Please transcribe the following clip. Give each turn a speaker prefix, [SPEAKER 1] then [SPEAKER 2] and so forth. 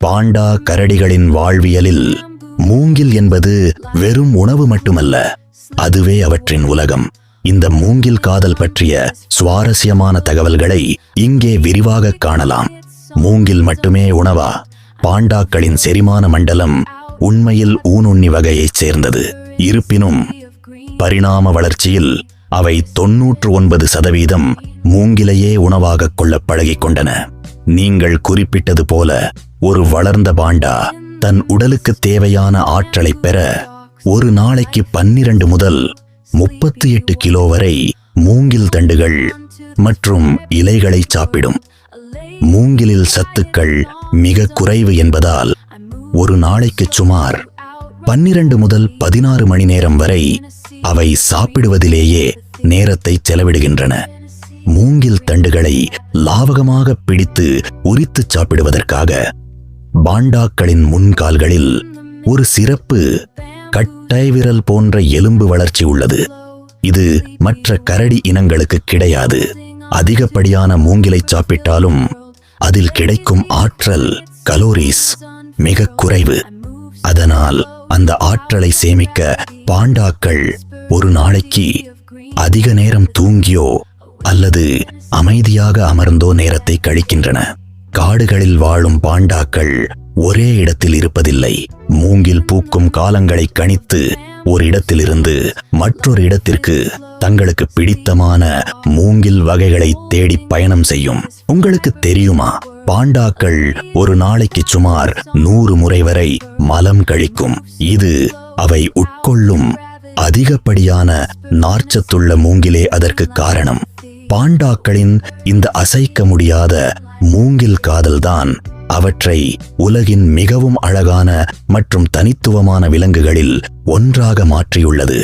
[SPEAKER 1] பாண்டா கரடிகளின் வாழ்வியலில் மூங்கில் என்பது வெறும் உணவு மட்டுமல்ல, அதுவே அவற்றின் உலகம். இந்த மூங்கில் காதல் பற்றிய சுவாரஸ்யமான தகவல்களை இங்கே விரிவாக காணலாம். மூங்கில் மட்டுமே உணவா? பாண்டாக்களின் செரிமான மண்டலம் உண்மையில் ஊனுண்ணி வகையைச் சேர்ந்தது. இருப்பினும் பரிணாம வளர்ச்சியில் அவை 99% மூங்கிலையே உணவாகக் கொள்ள பழகிக் கொண்டன. நீங்கள் குறிப்பிட்டது போல ஒரு வளர்ந்த பாண்டா தன் உடலுக்கு தேவையான ஆற்றலை பெற ஒரு நாளைக்கு 12 முதல் 38 கிலோ வரை மூங்கில் தண்டுகள் மற்றும் இலைகளை சாப்பிடும். மூங்கிலில் சத்துக்கள் மிக குறைவு என்பதால் ஒரு நாளைக்கு சுமார் 12 முதல் 16 மணி நேரம் வரை அவை சாப்பிடுவதிலேயே நேரத்தை செலவிடுகின்றன. மூங்கில் தண்டுகளை லாவகமாக பிடித்து உரித்து சாப்பிடுவதற்காக பாண்டாக்களின் முன்கால்களில் ஒரு சிறப்பு கட்டை விரல் போன்ற எலும்பு வளர்ச்சி உள்ளது. இது மற்ற கரடி இனங்களுக்கு கிடையாது. அதிகப்படியான மூங்கிலை சாப்பிட்டாலும் அதில் கிடைக்கும் ஆற்றல் கலோரிஸ் மிக குறைவு. அதனால் அந்த ஆற்றலை சேமிக்க பாண்டாக்கள் ஒரு நாளைக்கு அதிக நேரம் தூங்கியோ அல்லது அமைதியாக அமர்ந்தோ நேரத்தை கழிக்கின்றன. காடுகளில் வாழும் பாண்டாக்கள் ஒரே இடத்தில் இருப்பதில்லை. மூங்கில் பூக்கும் காலங்களை கணித்து ஒரு இடத்திலிருந்து மற்றொரு இடத்திற்கு தங்களுக்கு பிடித்தமான மூங்கில் வகைகளை தேடி பயணம் செய்யும். உங்களுக்கு தெரியுமா, பாண்டாக்கள் ஒரு நாளைக்கு சுமார் 100 முறை வரை மலம் கழிக்கும். இது அவை உட்கொள்ளும் அதிகப்படியான நார்ச்சத்துள்ள மூங்கிலே அதற்கு காரணம். பாண்டாக்களின் இந்த அசைக்க முடியாத மூங்கில் காதல்தான் அவற்றை உலகின் மிகவும் அழகான மற்றும் தனித்துவமான விலங்குகளில் ஒன்றாக மாற்றியுள்ளது.